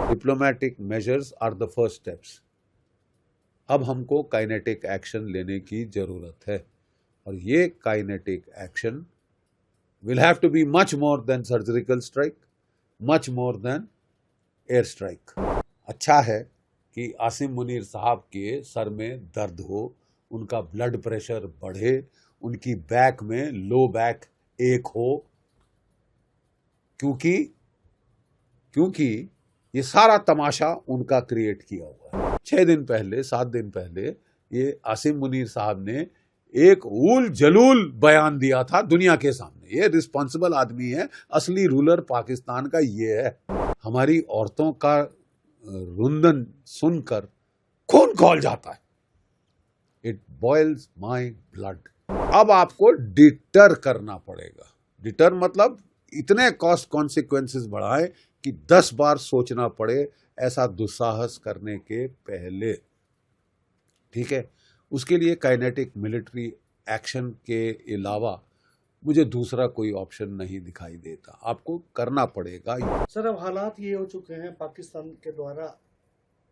Diplomatic measures are the first steps. अब हमको kinetic action लेने की जरूरत है, और ये kinetic action will have to be much more than surgical strike, much more than air strike. अच्छा है कि आसिम मुनीर साहब के सर में दर्द हो, उनका ब्लड प्रेशर बढ़े, उनकी बैक में लो बैक एक हो, क्योंकि ये सारा तमाशा उनका क्रिएट किया हुआ है। 6 दिन पहले 7 दिन पहले ये आसिम मुनीर साहब ने एक उल जलूल बयान दिया था दुनिया के सामने। ये रिस्पॉन्सिबल आदमी है, असली रूलर पाकिस्तान का ये है। हमारी औरतों का रुंदन सुनकर खून खौल जाता है। It boils my blood. अब आपको डिटर करना पड़ेगा। डिटर मतलब इतने कॉस्ट कॉन्सिक्वेंसेस बढ़ाए कि 10 बार सोचना पड़े ऐसा दुस्साहस करने के पहले। ठीक है, उसके लिए काइनेटिक मिलिट्री एक्शन के अलावा मुझे दूसरा कोई ऑप्शन नहीं दिखाई देता। आपको करना पड़ेगा। सर, अब हालात ये हो चुके हैं, पाकिस्तान के द्वारा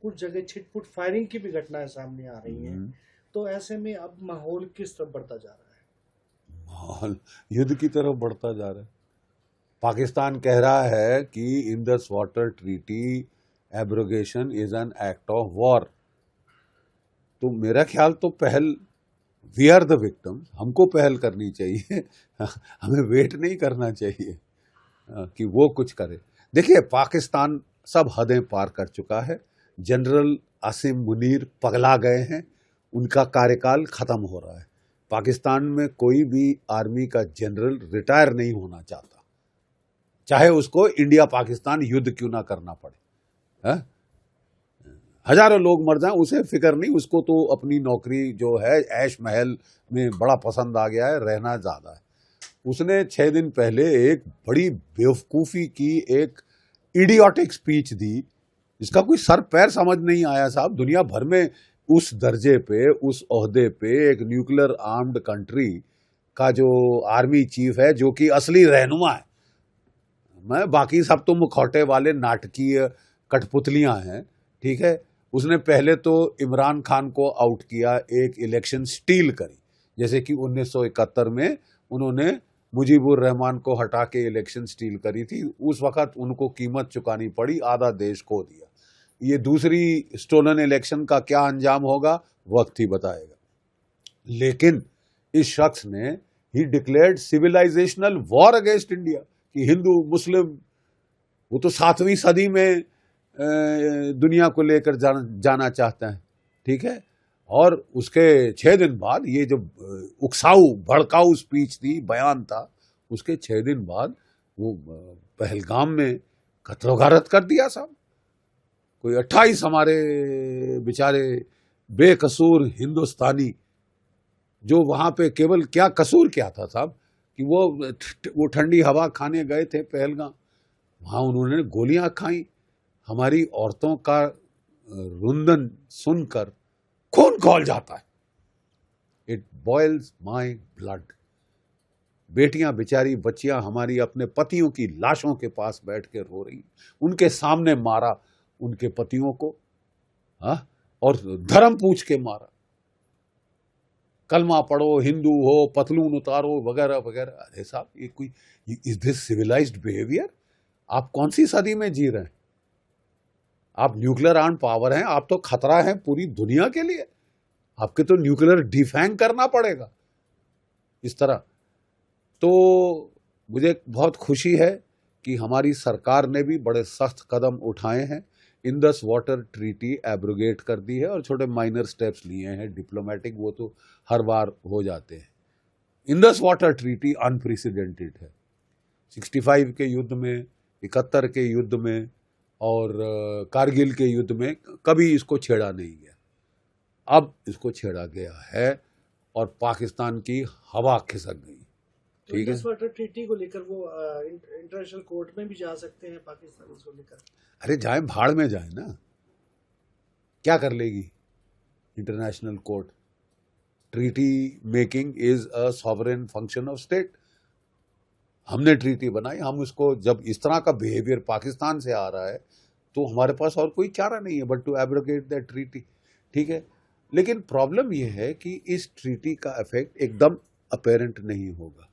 कुछ जगह छिटपुट फायरिंग की भी घटनाएं सामने आ रही हैं, तो ऐसे में अब माहौल किस तरफ बढ़ता जा रहा है? माहौल युद्ध की तरफ बढ़ता जा रहा है। पाकिस्तान कह रहा है कि Indus water treaty abrogation is an act of war. तो मेरा ख्याल तो पहल, वी आर द विक्टिम, हमको पहल करनी चाहिए। हमें वेट नहीं करना चाहिए कि वो कुछ करे। देखिए, पाकिस्तान सब हदें पार कर चुका है। जनरल आसिम मुनीर पगला गए हैं, उनका कार्यकाल खत्म हो रहा है। पाकिस्तान में कोई भी आर्मी का जनरल रिटायर नहीं होना चाहता, चाहे उसको इंडिया पाकिस्तान युद्ध क्यों ना करना पड़े। है? हजारों लोग मर जाएं उसे फिक्र नहीं, उसको तो अपनी नौकरी जो है ऐश महल में बड़ा पसंद आ गया है, रहना ज्यादा है। उसने 6 दिन पहले एक बड़ी बेवकूफ़ी की एक इडियोटिक स्पीच दी, जिसका कोई सर पैर समझ नहीं आया साहब। दुनिया भर में उस दर्जे पे, उस ओहदे पे एक न्यूक्लियर आर्म्ड कंट्री का जो आर्मी चीफ है, जो कि असली रहनुमा है, मैं बाकी सब तो मुखौटे वाले नाटकीय कठपुतलियां हैं। ठीक है, उसने पहले तो इमरान खान को आउट किया, एक इलेक्शन स्टील करी, जैसे कि 1971 में उन्होंने मुजीबुर रहमान को हटा के इलेक्शन स्टील करी थी। उस वक्त उनको कीमत चुकानी पड़ी, आधा देश खो दिया। ये दूसरी स्टोलन इलेक्शन का क्या अंजाम होगा वक्त ही बताएगा। लेकिन इस शख्स ने ही declared civilisational war against India कि हिंदू मुस्लिम, वो तो 7वीं सदी में दुनिया को लेकर जाना चाहता है। ठीक है, और उसके 6 दिन बाद ये जो उकसाऊ भड़काऊ स्पीच थी, बयान था, उसके 6 दिन बाद वो पहलगाम में कत्ल-ओ-गारत कर दिया साहब। कोई 28 हमारे बेचारे बेकसूर हिंदुस्तानी, जो वहां पे केवल क्या कसूर क्या था साहब कि वो ठंडी हवा खाने गए थे पहलगाम, वहां उन्होंने गोलियां खाई। हमारी औरतों का रुंदन सुनकर खून खौल जाता है। It boils my blood. बेटियां, बेचारी बच्चियां हमारी अपने पतियों की लाशों के पास बैठ के रो रही, उनके सामने मारा उनके पतियों को, और धर्म पूछ के मारा। कलमा पढ़ो, हिंदू हो, पतलून उतारो, वगैरह वगैरह। अरे साहब, ये कोई, इज दिस सिविलाइज्ड बिहेवियर? आप कौन सी सदी में जी रहे हैं? आप न्यूक्लियर आर्म पावर हैं, आप तो खतरा हैं पूरी दुनिया के लिए। आपके तो न्यूक्लियर डिफैंग करना पड़ेगा इस तरह। तो मुझे बहुत खुशी है कि हमारी सरकार ने भी बड़े सख्त कदम उठाए हैं, इंडस वाटर ट्रीटी एब्रोगेट कर दी है और छोटे माइनर स्टेप्स लिए हैं डिप्लोमेटिक, वो तो हर बार हो जाते हैं। इंडस वाटर ट्रीटी अनप्रेसिडेंटेड है। 65 के युद्ध में, 71 के युद्ध में और कारगिल के युद्ध में कभी इसको छेड़ा नहीं गया। अब इसको छेड़ा गया है और पाकिस्तान की हवा खिसक गई। ठीक है, इंडस वाटर ट्रीटी को लेकर वो इंटरनेशनल कोर्ट में भी जा सकते हैं पाकिस्तान इसको लेकर। अरे जाए, भाड़ में जाए ना, क्या कर लेगी international court? Treaty making is a sovereign function of state. हमने ट्रीटी बनाई, हम उसको, जब इस तरह का बिहेवियर पाकिस्तान से आ रहा है तो हमारे पास और कोई चारा नहीं है but to abrogate that treaty. ठीक है, लेकिन प्रॉब्लम यह है कि इस ट्रीटी का इफेक्ट एकदम अपेरेंट नहीं होगा।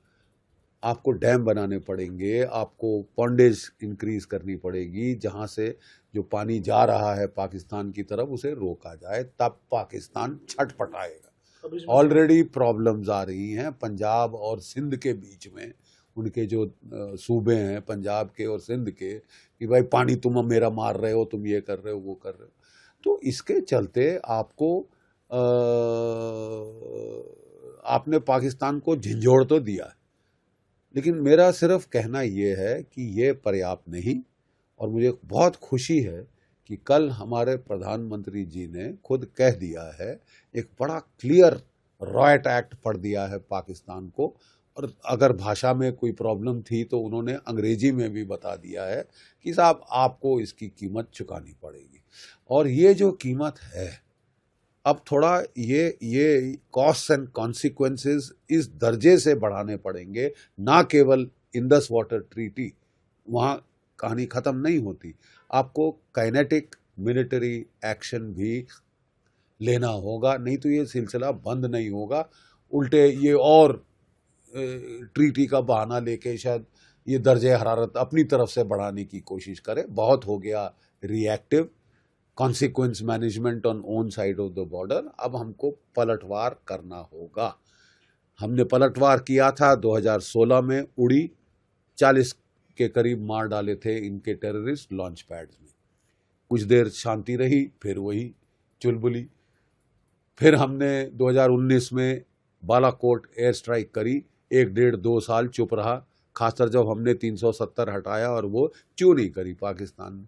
आपको डैम बनाने पड़ेंगे, आपको पॉन्डेज इंक्रीज करनी पड़ेगी, जहां से जो पानी जा रहा है पाकिस्तान की तरफ उसे रोका जाए, तब पाकिस्तान छटपटाएगा। अब इसमें ऑलरेडी प्रॉब्लम्स आ रही हैं पंजाब और सिंध के बीच में, उनके जो सूबे हैं पंजाब के और सिंध के, कि भाई पानी तुम मेरा मार रहे हो, तुम ये कर रहे हो, वो कर रहे हो। तो इसके चलते आपने पाकिस्तान को झंझोड़ तो दिया, लेकिन मेरा सिर्फ कहना ये है कि ये पर्याप्त नहीं। और मुझे बहुत खुशी है कि कल हमारे प्रधानमंत्री जी ने खुद कह दिया है, एक बड़ा क्लियर रॉयट एक्ट पढ़ दिया है पाकिस्तान को, और अगर भाषा में कोई प्रॉब्लम थी तो उन्होंने अंग्रेजी में भी बता दिया है कि साहब आपको इसकी कीमत चुकानी पड़ेगी। और ये जो कीमत है, अब थोड़ा ये कॉस्ट एंड कॉन्सिक्वेंसेस इस दर्जे से बढ़ाने पड़ेंगे, ना केवल इंडस वाटर ट्रीटी, वहाँ कहानी ख़त्म नहीं होती। आपको काइनेटिक मिलिट्री एक्शन भी लेना होगा, नहीं तो ये सिलसिला बंद नहीं होगा। उल्टे ये और ट्रीटी का बहाना लेके शायद ये दर्जे हरारत अपनी तरफ से बढ़ाने की कोशिश करे। बहुत हो गया reactive, consequence management on own side of the border. अब हमको पलटवार करना होगा। हमने पलटवार किया था 2016 में, उड़ी 40 के करीब मार डाले थे इनके टेररिस्ट लॉन्च पैड्स में। कुछ देर शांति रही, फिर वही चुलबुली। फिर हमने 2019 में बालाकोट एयर स्ट्राइक करी, 1-1.5-2 साल चुप रहा, खासकर जब हमने 370 हटाया और वो क्यों नहीं करी पाकिस्तान ने।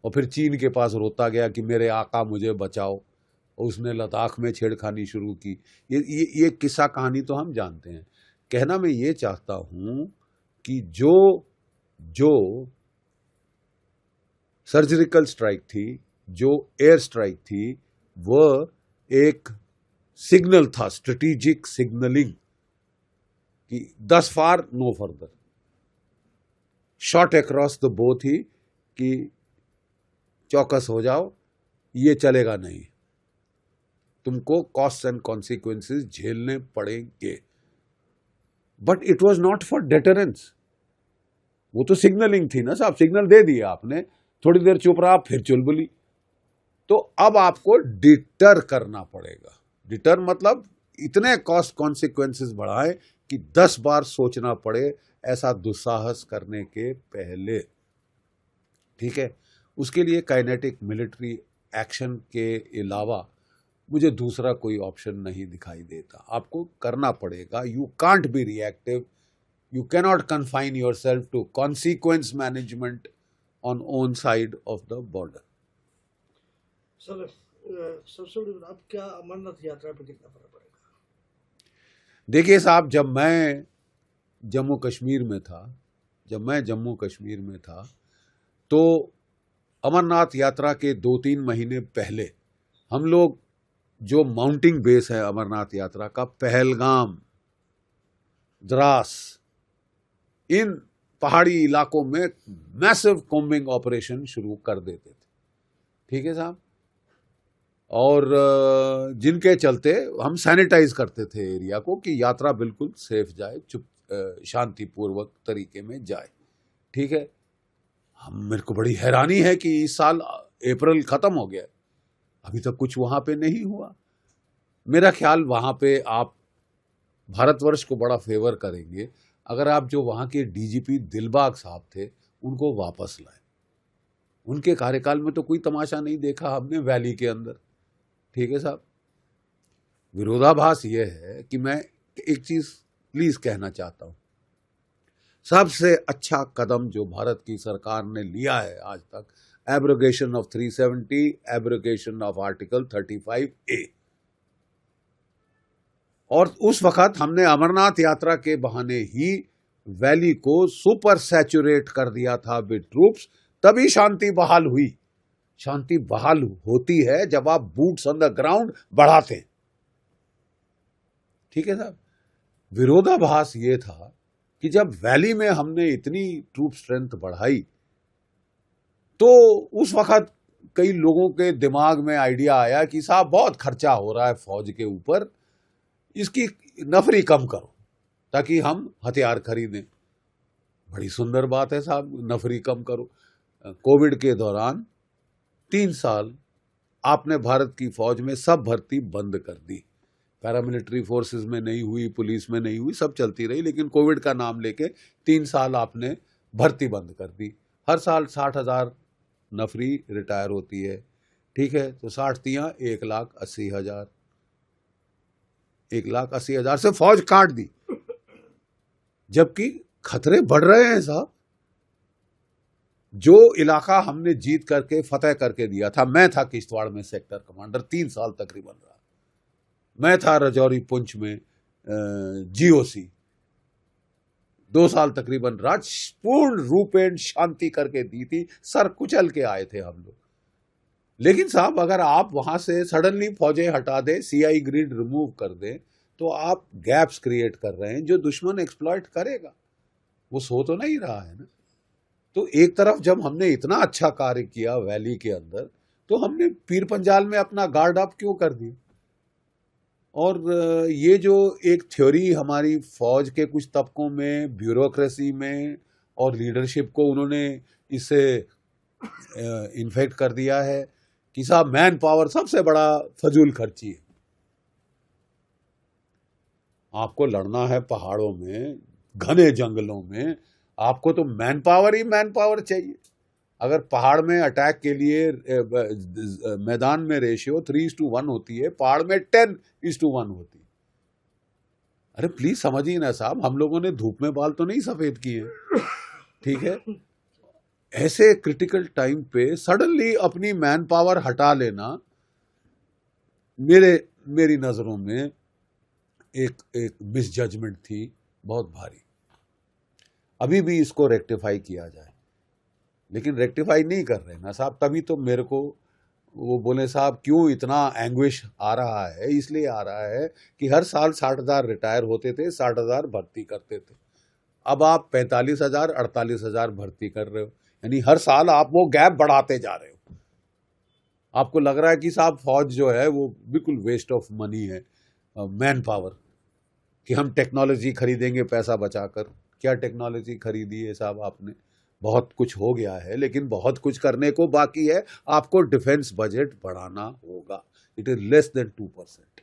और फिर चीन के पास रोता गया कि मेरे आका मुझे बचाओ, और उसने लद्दाख में छेड़खानी शुरू की। ये किस्सा कहानी तो हम जानते हैं। कहना मैं ये चाहता हूँ कि जो सर्जिकल स्ट्राइक थी, जो एयर स्ट्राइक थी, वह एक सिग्नल था, स्ट्रेटेजिक सिग्नलिंग, कि thus far no further, shot across the bow थी कि चौकस हो जाओ, ये चलेगा नहीं, तुमको कॉस्ट एंड कॉन्सिक्वेंसेस झेलने पड़ेंगे। But it was not for deterrence, वो तो सिग्नलिंग थी ना साहब, सिग्नल दे दिया आपने, थोड़ी देर चुप रहा, फिर चुलबुली। तो अब आपको डिटर करना पड़ेगा। डिटर मतलब इतने कॉस्ट कॉन्सिक्वेंसेस बढ़ाए कि 10 बार सोचना पड़े ऐसा दुस्साहस करने के पहले। ठीक है, उसके लिए काइनेटिक मिलिट्री एक्शन के अलावा मुझे दूसरा कोई ऑप्शन नहीं दिखाई देता। आपको करना पड़ेगा। You can't be reactive, you cannot confine yourself to consequence management on own side of the border. Sir, सबसे बड़ी बात, अब क्या अमरनाथ यात्रा पे कितना फर्क पड़ेगा? देखिए साहब, जब मैं जम्मू कश्मीर में था तो अमरनाथ यात्रा के 2-3 महीने पहले हम लोग, जो माउंटिंग बेस है अमरनाथ यात्रा का, पहलगाम, द्रास, इन पहाड़ी इलाकों में मैसिव कॉम्बिंग ऑपरेशन शुरू कर देते थे। ठीक है साहब, और जिनके चलते हम सैनिटाइज करते थे एरिया को कि यात्रा बिल्कुल सेफ जाए, शांतिपूर्वक तरीके में जाए। ठीक है, मेरे को बड़ी हैरानी है कि इस साल अप्रैल खत्म हो गया, अभी तक कुछ वहां पे नहीं हुआ। मेरा ख्याल वहां पे आप भारतवर्ष को बड़ा फेवर करेंगे अगर आप जो वहां के डीजीपी दिलबाग साहब थे उनको वापस लाए। उनके कार्यकाल में तो कोई तमाशा नहीं देखा हमने वैली के अंदर। ठीक है साहब, विरोधाभास यह है कि मैं एक चीज प्लीज कहना चाहता हूं, सबसे अच्छा कदम जो भारत की सरकार ने लिया है आज तक, abrogation of 370, abrogation of article 35A। और उस वक्त हमने अमरनाथ यात्रा के बहाने ही वैली को सुपर सैचुरेट कर दिया था विद ट्रूप्स, तभी शांति बहाल हुई। शांति बहाल होती है जब आप बूट्स ऑन द ग्राउंड बढ़ाते हैं। ठीक है साहब, विरोधाभास ये था कि जब वैली में हमने इतनी ट्रूप स्ट्रेंथ बढ़ाई तो उस वक्त कई लोगों के दिमाग में आइडिया आया कि साहब बहुत खर्चा हो रहा है फौज के ऊपर, इसकी नफरी कम करो ताकि हम हथियार खरीदें। बड़ी सुंदर बात है साहब, नफरी कम करो। कोविड के दौरान 3 साल आपने भारत की फौज में सब भर्ती बंद कर दी। पैरामिलिट्री फोर्सेस में नहीं हुई, पुलिस में नहीं हुई, सब चलती रही, लेकिन कोविड का नाम लेके 3 साल आपने भर्ती बंद कर दी। हर साल 60,000 नफरी रिटायर होती है, ठीक है, तो 60 तियां 1,80,000, 1,80,000 से फौज काट दी। जबकि खतरे बढ़ रहे हैं साहब। जो इलाका हमने जीत करके फतेह करके दिया था, मैं था किश्तवाड़ में सेक्टर कमांडर 3 साल तकरीबन रहा, मैं था रजौरी पुंछ में जीओसी 2 साल तकरीबन रहा, पूर्ण रूपेण शांति करके दी थी, सर कुचल के आए थे हम लोग। लेकिन साहब अगर आप वहां से सडनली फौजें हटा दें, सीआई ग्रिड रिमूव कर दें, तो आप गैप्स क्रिएट कर रहे हैं जो दुश्मन एक्सप्लॉइट करेगा। वो सो तो नहीं रहा है ना। तो एक तरफ जब हमने इतना अच्छा कार्य किया वैली के अंदर, तो हमने पीर पंजाल में अपना गार्ड अप क्यों कर दी? और ये जो एक थ्योरी हमारी फौज के कुछ तबकों में, ब्यूरोक्रेसी में और लीडरशिप को उन्होंने इससे इन्फेक्ट कर दिया है कि साहब मैन पावर सबसे बड़ा फजूल खर्ची है। आपको लड़ना है पहाड़ों में, घने जंगलों में, आपको तो मैन पावर ही मैन पावर चाहिए। अगर पहाड़ में अटैक के लिए मैदान में रेशियो 3:1 होती है, पहाड़ में 10:1 होती है। अरे प्लीज समझिए ना साहब, हम लोगों ने धूप में बाल तो नहीं सफेद किए, ठीक है। ऐसे क्रिटिकल टाइम पे सडनली अपनी मैन पावर हटा लेना मेरी नजरों में एक मिसजजमेंट थी, बहुत भारी। अभी भी इसको रेक्टिफाई किया जाए, लेकिन रेक्टिफाई नहीं कर रहे ना साहब। तभी तो मेरे को वो बोले साहब क्यों इतना एंग्विश आ रहा है? इसलिए आ रहा है कि हर साल 60,000 रिटायर होते थे, 60,000 भर्ती करते थे। अब आप 45,000 48,000 भर्ती कर रहे हो, यानी हर साल आप वो गैप बढ़ाते जा रहे हो। आपको लग रहा है कि साहब फौज जो है वो बिल्कुल वेस्ट ऑफ मनी है, मैन पावर, कि हम टेक्नोलॉजी खरीदेंगे पैसा बचाकर। क्या टेक्नोलॉजी खरीदी है साहब आपने? बहुत कुछ हो गया है, लेकिन बहुत कुछ करने को बाकी है। आपको डिफेंस बजट बढ़ाना होगा। It is less than 2%,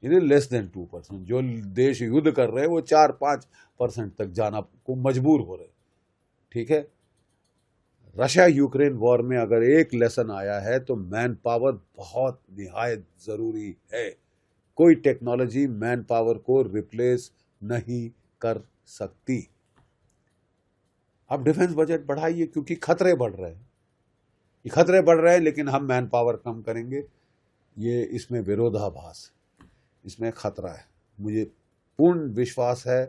it is less than 2%। जो देश युद्ध कर रहे हैं वो 4-5% तक जाना को मजबूर हो रहे, ठीक है। रशिया यूक्रेन वॉर में अगर एक लेसन आया है तो मैन पावर बहुत निहायत जरूरी है। कोई टेक्नोलॉजी मैन पावर को रिप्लेस नहीं कर सकती। अब डिफेंस बजट बढ़ाइए, क्योंकि खतरे बढ़ रहे हैं, ये खतरे बढ़ रहे हैं, लेकिन हम मैन पावर कम करेंगे, ये इसमें विरोधाभास है, इसमें खतरा है। मुझे पूर्ण विश्वास है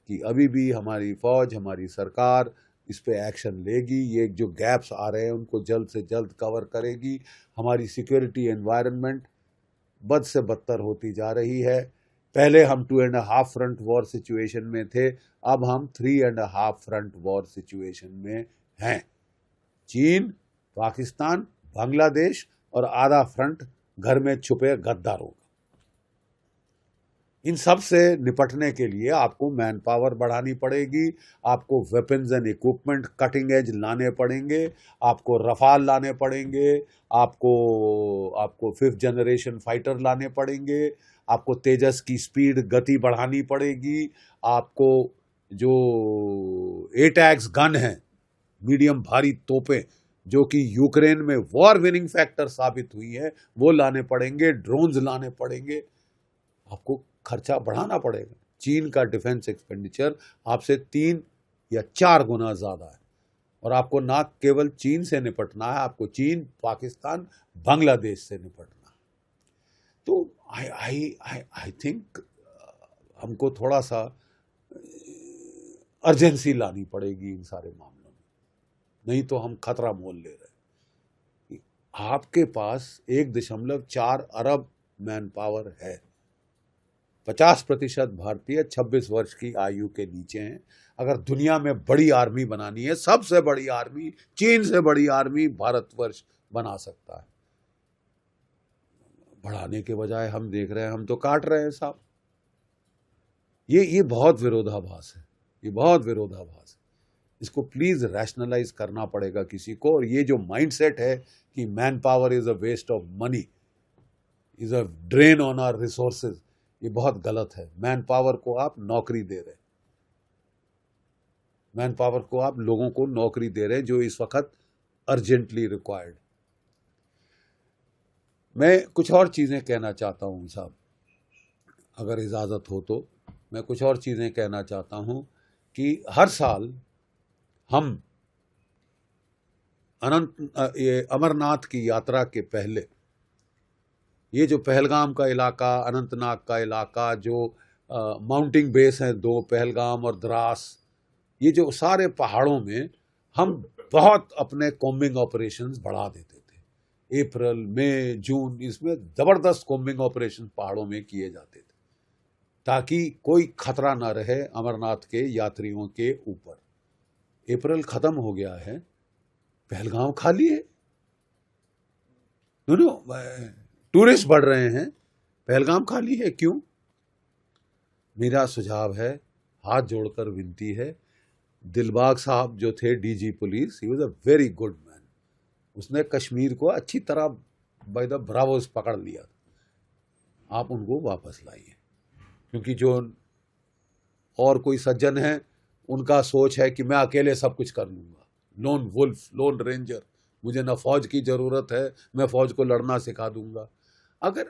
कि अभी भी हमारी फौज, हमारी सरकार इस पे एक्शन लेगी। ये जो गैप्स आ रहे हैं उनको जल्द से जल्द कवर करेगी। हमारी सिक्योरिटी एनवायरनमेंट बद से बदतर होती जा रही है। पहले हम 2.5 फ्रंट वॉर सिचुएशन में थे, अब हम 3.5 फ्रंट वॉर सिचुएशन में हैं। चीन, पाकिस्तान, बांग्लादेश और आधा फ्रंट घर में छुपे गद्दारों का। इन सब से निपटने के लिए आपको मैन पावर बढ़ानी पड़ेगी, आपको weapons and equipment cutting edge लाने पड़ेंगे, आपको रफाल लाने पड़ेंगे, आपको 5th जनरेशन फाइटर लाने पड़ेंगे, आपको तेजस की स्पीड गति बढ़ानी पड़ेगी, आपको जो एटैक्स गन है, मीडियम भारी तोपें जो कि यूक्रेन में वॉर विनिंग फैक्टर साबित हुई है, वो लाने पड़ेंगे, ड्रोन्स लाने पड़ेंगे। आपको खर्चा बढ़ाना पड़ेगा। चीन का डिफेंस एक्सपेंडिचर आपसे 3 या 4 गुना ज्यादा है, और आपको ना केवल चीन से निपटना है, आपको चीन, पाकिस्तान, बांग्लादेश से निपटना है। तो आई थिंक हमको थोड़ा सा अर्जेंसी लानी पड़ेगी इन सारे मामलों में, नहीं तो हम खतरा मोल ले रहे हैं। आपके पास 1.4 अरब मैन पावर है, 50% भारतीय 26 वर्ष की आयु के नीचे हैं। अगर दुनिया में बड़ी आर्मी बनानी है, सबसे बड़ी आर्मी, चीन से बड़ी आर्मी भारतवर्ष बना सकता है। बढ़ाने के बजाय हम देख रहे हैं, हम तो काट रहे हैं साहब। ये बहुत विरोधाभास है, ये बहुत विरोधाभास है। इसको प्लीज रैशनलाइज करना पड़ेगा किसी को। और ये जो माइंडसेट है कि manpower is a waste of money, is a drain on our resources, ये बहुत गलत है। मैन पावर को आप नौकरी दे रहे हैं, मैन पावर को आप लोगों को नौकरी दे रहे हैं जो इस वक्त अर्जेंटली रिक्वायर्ड। मैं कुछ और चीजें कहना चाहता हूं साहब, अगर इजाजत हो तो मैं कुछ और चीजें कहना चाहता हूं कि हर साल हम ये अमरनाथ की यात्रा के पहले ये जो पहलगाम का इलाका, अनंतनाग का इलाका, जो माउंटिंग बेस हैं 2 पहलगाम और द्रास, ये जो सारे पहाड़ों में हम बहुत अपने कॉम्बिंग ऑपरेशंस बढ़ा देते थे। अप्रैल, मई, जून, इसमें ज़बरदस्त कॉम्बिंग ऑपरेशन पहाड़ों में किए जाते थे ताकि कोई खतरा ना रहे अमरनाथ के यात्रियों के ऊपर। अप्रैल खत्म हो गया है, पहलगाम खाली है। टूरिस्ट बढ़ रहे हैं, पहलगाम खाली है, क्यों? मेरा सुझाव है, हाथ जोड़कर विनती है, दिलबाग साहब जो थे DG police, he was a very good man. उसने कश्मीर को अच्छी तरह बाय द ब्रावोस पकड़ लिया। आप उनको वापस लाइए, क्योंकि जो और कोई सज्जन है उनका सोच है कि मैं अकेले सब कुछ कर लूंगा, लोन वुल्फ, लोन रेंजर, मुझे ना फौज की जरूरत है, मैं फौज को लड़ना सिखा दूंगा। अगर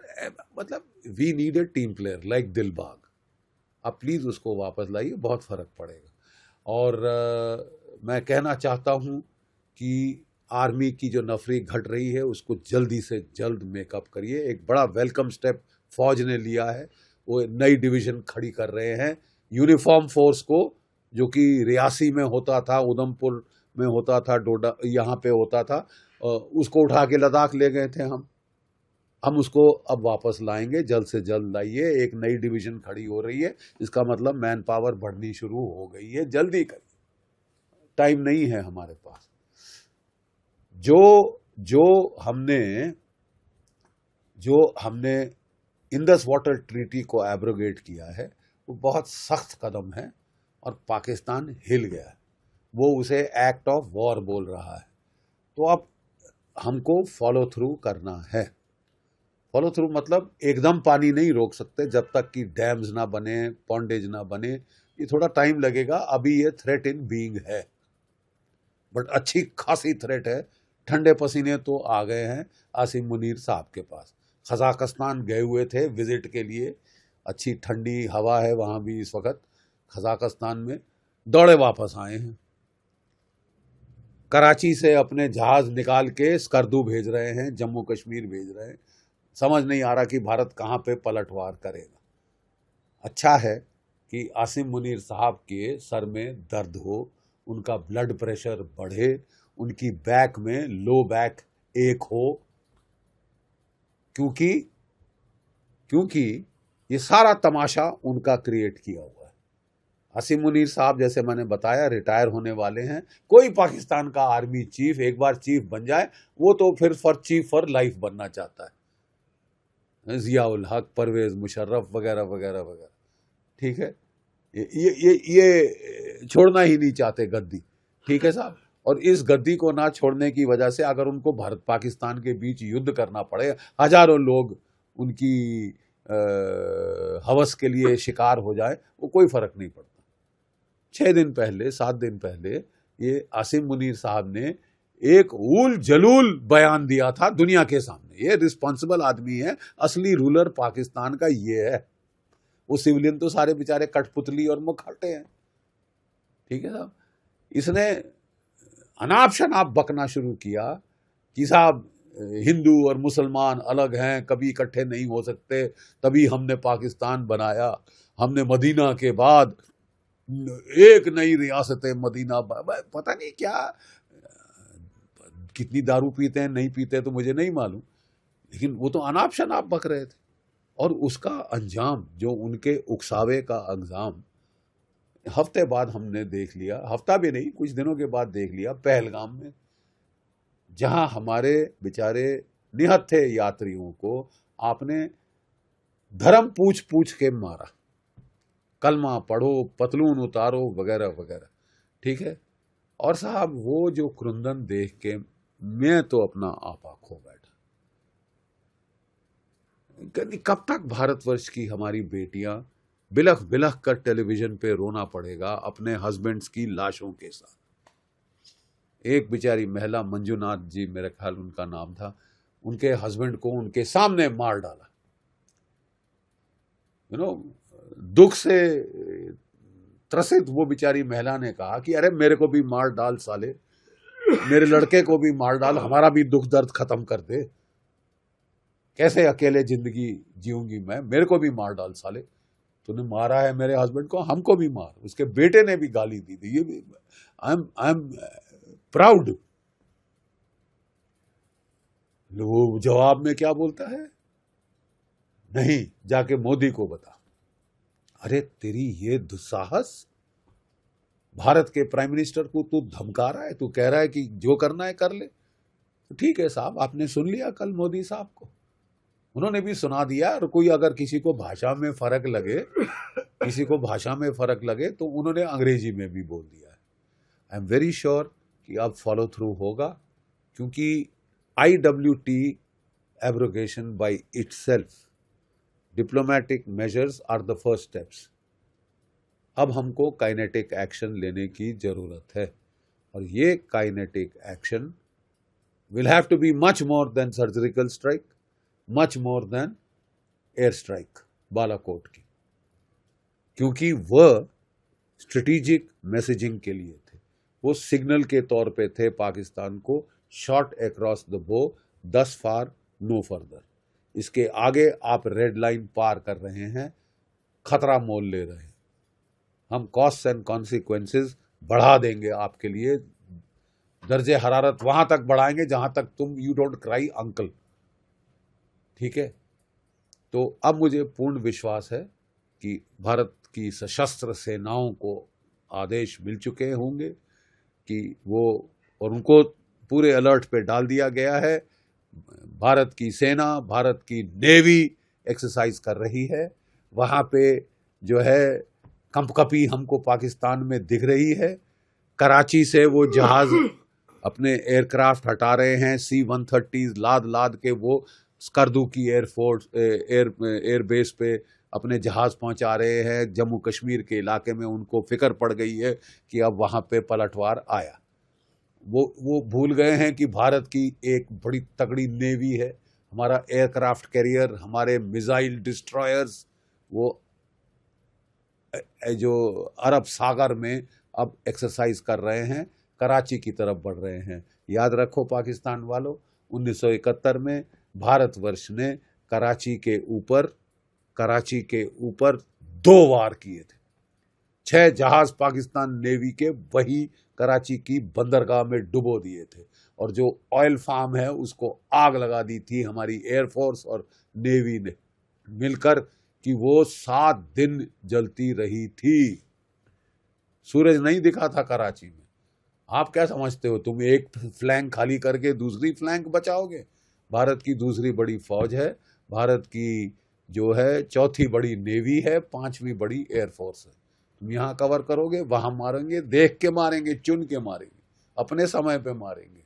मतलब we need a team player like Dilbag, आप प्लीज उसको वापस लाइए, बहुत फर्क पड़ेगा। और मैं कहना चाहता हूं कि आर्मी की जो नफरी घट रही है उसको जल्दी से जल्द मेकअप करिए। एक बड़ा वेलकम स्टेप फौज ने लिया है, वो नई डिवीजन खड़ी कर रहे हैं। यूनिफॉर्म फोर्स को, जो कि रियासी में होता था, उधमपुर में होता था, डोडा यहाँ पे होता था, उसको उठा के लद्दाख ले गए थे हम उसको अब वापस लाएंगे, जल्द से जल्द लाइए। एक नई डिवीजन खड़ी हो रही है, इसका मतलब मैन पावर बढ़नी शुरू हो गई है। जल्दी करिए, टाइम नहीं है हमारे पास। जो हमने इंडस वाटर ट्रीटी को एब्रोगेट किया है, वो बहुत सख्त कदम है और पाकिस्तान हिल गया है। वो उसे एक्ट ऑफ वॉर बोल रहा है। तो अब हमको फॉलो थ्रू करना है। फॉलो थ्रू मतलब एकदम पानी नहीं रोक सकते जब तक कि डैम्स ना बने, पॉन्डेज ना बने। ये थोड़ा टाइम लगेगा। अभी ये थ्रेट इन बीइंग है, बट अच्छी खासी थ्रेट है। ठंडे पसीने तो आ गए हैं आसिम मुनीर साहब के पास। कजाकिस्तान गए हुए थे विजिट के लिए, अच्छी ठंडी हवा है वहाँ भी इस वक्त कजाकिस्तान में, दौड़े वापस आए हैं। कराची से अपने जहाज निकाल के स्कर्दू भेज रहे हैं, जम्मू कश्मीर भेज रहे हैं। समझ नहीं आ रहा कि भारत कहाँ पे पलटवार करेगा। अच्छा है कि आसिम मुनीर साहब के सर में दर्द हो, उनका ब्लड प्रेशर बढ़े, उनकी बैक में लो बैक एक हो, क्योंकि ये सारा तमाशा उनका क्रिएट किया हुआ है। आसिम मुनीर साहब, जैसे मैंने बताया, रिटायर होने वाले हैं। कोई पाकिस्तान का आर्मी चीफ एक बार चीफ बन जाए, वो तो फिर चीफ फॉर लाइफ बनना चाहता है। जियाउल हक, परवेज मुशर्रफ वगैरह वगैरह वगैरह, ठीक है। ये छोड़ना ही नहीं चाहते गद्दी, ठीक है साहब। और इस गद्दी को ना छोड़ने की वजह से अगर उनको भारत पाकिस्तान के बीच युद्ध करना पड़े, हजारों लोग उनकी हवस के लिए शिकार हो जाए, वो कोई फर्क नहीं पड़ता। 6 दिन पहले, 7 दिन पहले ये आसिम मुनीर साहब ने एक उल जलूल बयान दिया था दुनिया के सामने। ये रिस्पॉन्सिबल आदमी है, असली रूलर पाकिस्तान का ये है। वो सिविलियन तो सारे बेचारे कठपुतली और मुखौटे हैं, ठीक है साहब। इसने अनाप शनाप बकना शुरू किया कि साहब हिंदू और मुसलमान अलग हैं, कभी इकट्ठे नहीं हो सकते, तभी हमने पाकिस्तान बनाया। हमने मदीना के बाद एक नई रियासत मदीना, पता नहीं क्या, कितनी दारू पीते हैं नहीं पीते तो मुझे नहीं मालूम, लेकिन वो तो अनाप शनाप बक रहे थे। और उसका अंजाम, जो उनके उकसावे का अंजाम हफ्ते बाद हमने देख लिया, हफ्ता भी नहीं कुछ दिनों के बाद देख लिया पहलगाम में, जहां हमारे बेचारे निहत्थे यात्रियों को आपने धर्म पूछ पूछ के मारा, कलमा पढ़ो, पतलून उतारो, वगैरह वगैरह। ठीक है। और साहब वो जो क्रुंदन देख के मैं तो अपना आपा खो बैठा। कब तक भारतवर्ष की हमारी बेटियां बिलख बिलख कर टेलीविजन पे रोना पड़ेगा अपने हस्बैंड्स की लाशों के साथ। एक बेचारी महिला, मंजुनाथ जी मेरे ख्याल उनका नाम था, उनके हस्बैंड को उनके सामने मार डाला। दुख से त्रसित वो बेचारी महिला ने कहा कि अरे मेरे को भी मार डाल साले, मेरे लड़के को भी मार डाल, हमारा भी दुख दर्द खत्म कर दे, कैसे अकेले जिंदगी जीऊंगी मैं, मेरे को भी मार डाल साले, तूने मारा है मेरे हस्बैंड को, हमको भी मार। उसके बेटे ने भी गाली दी थी। ये भी आई एम प्राउड। वो जवाब में क्या बोलता है, नहीं जाके मोदी को बता। अरे तेरी ये दुस्साहस, भारत के प्राइम मिनिस्टर को तू धमका रहा है, तू कह रहा है कि जो करना है कर ले। तो ठीक है साहब, आपने सुन लिया कल मोदी साहब को, उन्होंने भी सुना दिया। और कोई अगर किसी को भाषा में फर्क लगे, किसी को भाषा में फर्क लगे तो उन्होंने अंग्रेजी में भी बोल दिया है। आई एम वेरी श्योर कि अब फॉलो थ्रू होगा, क्योंकि IWT abrogation by itself, diplomatic measures are the first steps. अब हमको काइनेटिक एक्शन लेने की जरूरत है, और ये kinetic action will have to be much more than surgical strike, much more than air strike Balakot की, क्योंकि वह स्ट्रेटेजिक मैसेजिंग के लिए थे, वो सिग्नल के तौर पे थे पाकिस्तान को, शॉट अक्रॉस द बो, दस फार नो फर्दर। इसके आगे आप रेड लाइन पार कर रहे हैं, खतरा मोल ले रहे हैं, हम कॉस्ट एंड कॉन्सिक्वेंसेस बढ़ा देंगे आपके लिए, दर्जे हरारत वहां तक बढ़ाएंगे जहां तक तुम यू डोंट क्राई अंकल। ठीक है। तो अब मुझे पूर्ण विश्वास है कि भारत की सशस्त्र सेनाओं को आदेश मिल चुके होंगे कि वो, और उनको पूरे अलर्ट पे डाल दिया गया है। भारत की सेना, भारत की नेवी एक्सरसाइज कर रही है। वहां पे जो है कंपकपी हमको पाकिस्तान में दिख रही है। कराची से वो जहाज अपने एयरक्राफ्ट हटा रहे हैं, C-130 लाद लाद के वो स्कर्दू की एयर बेस पे अपने जहाज पहुंचा रहे हैं। जम्मू कश्मीर के इलाके में उनको फिक्र पड़ गई है कि अब वहां पे पलटवार आया। वो भूल गए हैं कि भारत की एक बड़ी तगड़ी नेवी है, हमारा एयरक्राफ्ट कैरियर, हमारे मिसाइल डिस्ट्रॉयर्स, वो जो अरब सागर में अब एक्सरसाइज कर रहे हैं, कराची की तरफ बढ़ रहे हैं। याद रखो पाकिस्तान वालों, 1971 में भारतवर्ष ने कराची के ऊपर 2 वार किए थे। 6 जहाज पाकिस्तान नेवी के वही कराची की बंदरगाह में डुबो दिए थे, और जो ऑयल फार्म है उसको आग लगा दी थी हमारी एयरफोर्स और नेवी ने मिलकर, कि वो 7 दिन जलती रही थी। सूरज नहीं दिखा था कराची में। आप क्या समझते हो, तुम एक फ्लैंक खाली करके दूसरी फ्लैंक बचाओगे? भारत की दूसरी बड़ी फौज है, भारत की जो है चौथी बड़ी नेवी है, 5वीं बड़ी एयरफोर्स है। तुम यहाँ कवर करोगे, वहां मारेंगे, देख के मारेंगे, चुन के मारेंगे, अपने समय पे मारेंगे।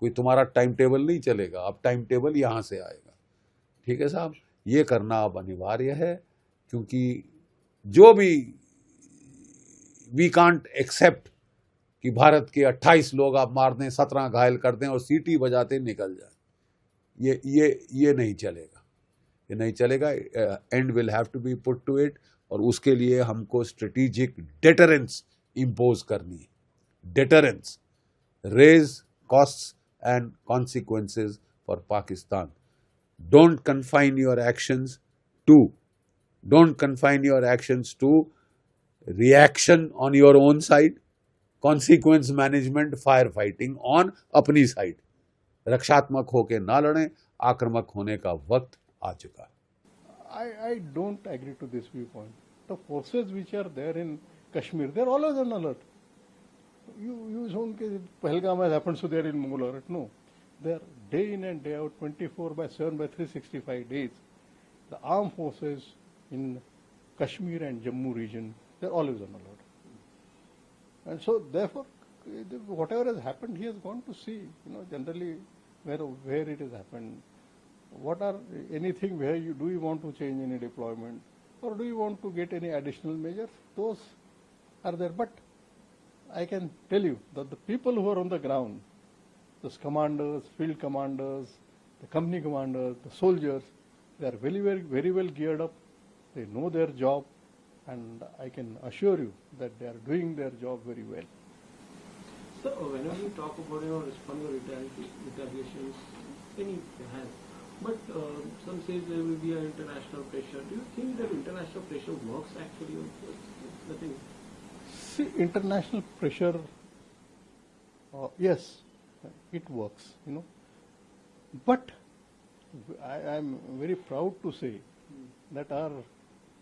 कोई तुम्हारा टाइम टेबल नहीं चलेगा, अब टाइम टेबल यहाँ से आएगा। ठीक है साहब, ये करना अब अनिवार्य है, क्योंकि जो भी वी कांट एक्सेप्ट कि भारत के 28 लोग आप मार दें, 17 घायल कर दें और सीटी बजाते निकल जाए, ये नहीं चलेगा, ये नहीं चलेगा। And will have to be put to it, और उसके लिए हमको स्ट्रेटेजिक डेटरेंस इंपोज करनी है। Deterrence, raise costs and consequences for Pakistan. Don't confine your actions to reaction on your own side, consequence management, firefighting on अपनी side. रक्षात्मक होके ना लड़ें, आक्रामक होने का वक्त आ चुका है। I don't agree to this viewpoint. The forces which are there in Kashmir, they're always on alert. You don't get Pahalgam has happened, so they're in Mughal alert. No. They're day in and day out, 24/7 by 365 days. The armed forces in Kashmir and Jammu region, they're always on alert. And so therefore, whatever has happened, he has gone to see, generally where it has happened. What are anything where do you want to change any deployment, or do you want to get any additional measures? Those are there. But I can tell you that the people who are on the ground, those commanders, field commanders, the company commanders, the soldiers, they are very well geared up. They know their job, and I can assure you that they are doing their job very well. So whenever you talk about responding to retaliations, any has, but some say there will be an international pressure. Do you think that international pressure works actually? Nothing. See, international pressure, yes, it works, But I am very proud to say that our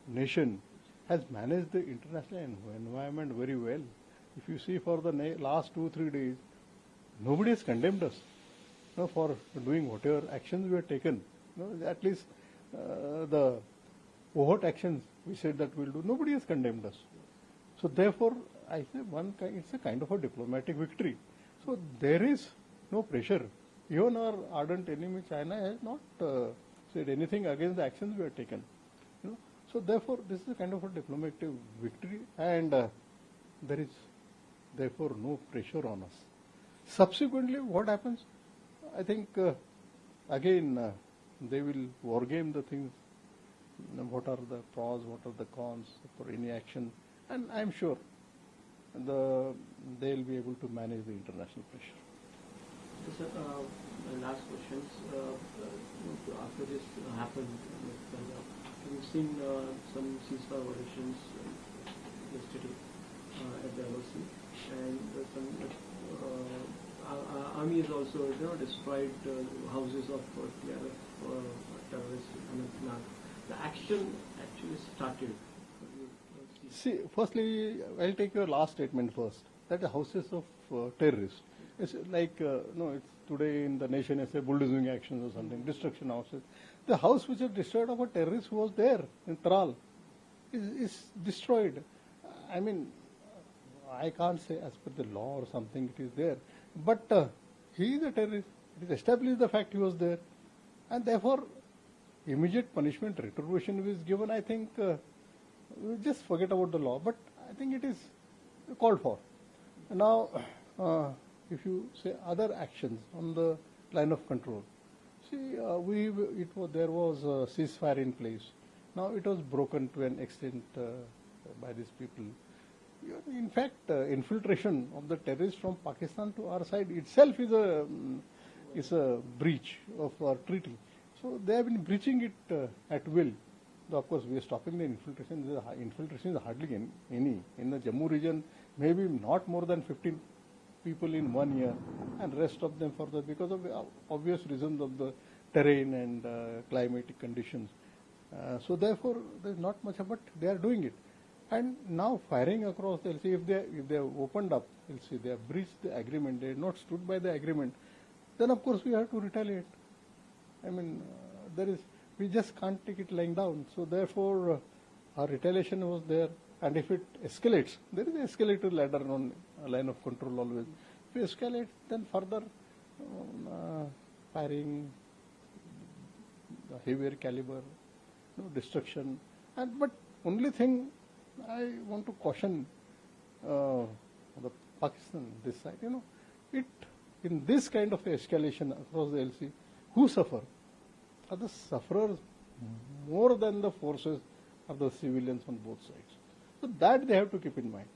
nation has managed the international environment very well. If you see for the last 2-3 days, nobody has condemned us for doing whatever actions we have taken. At least the overt actions we said that we'll do, nobody has condemned us. So therefore, I say it's a kind of a diplomatic victory. So there is no pressure. Even our ardent enemy China has not said anything against the actions we have taken. So therefore, this is a kind of a diplomatic victory, and there is therefore no pressure on us. Subsequently, what happens? I think again they will wargame the things. What are the pros? What are the cons for any action? And I'm sure they'll be able to manage the international pressure. So, sir, my last questions. After this happened, we've seen some ceasefire violations yesterday at the LOC, and some army has also destroyed houses of terrorists. The action actually started. See, firstly, I'll take your last statement first. That the houses of terrorists. It's like, it's today in the nation, it's a bulldozing actions or something, destruction houses. The house which was destroyed of a terrorist who was there in Tral is destroyed. I mean, I can't say as per the law or something it is there. But he is a terrorist. It is established the fact he was there. And therefore, immediate punishment, retribution is given. I think we just forget about the law. But I think it is called for. Now, if you say other actions on the line of control, see, there was a ceasefire in place. Now it was broken to an extent by these people. In fact, infiltration of the terrorists from Pakistan to our side itself is a breach of our treaty. So they have been breaching it at will. Though of course, we are stopping the infiltration. The infiltration is hardly any. In the Jammu region, maybe not more than 15 people in 1 year, and rest of them further because of the obvious reasons of the terrain and climatic conditions. So therefore, there is not much, but they are doing it. And now firing across the LC, if they have opened up, LC, they have breached the agreement, they have not stood by the agreement, then of course we have to retaliate. I mean, we just can't take it lying down. So therefore, our retaliation was there. And if it escalates, there is an escalator ladder on a line of control always. If it escalates, then further firing, the heavier caliber, destruction. But only thing I want to caution the Pakistan this side, in this kind of escalation across the LC, who suffer? Are the sufferers more than the forces of the civilians on both sides? So that they have to keep in mind.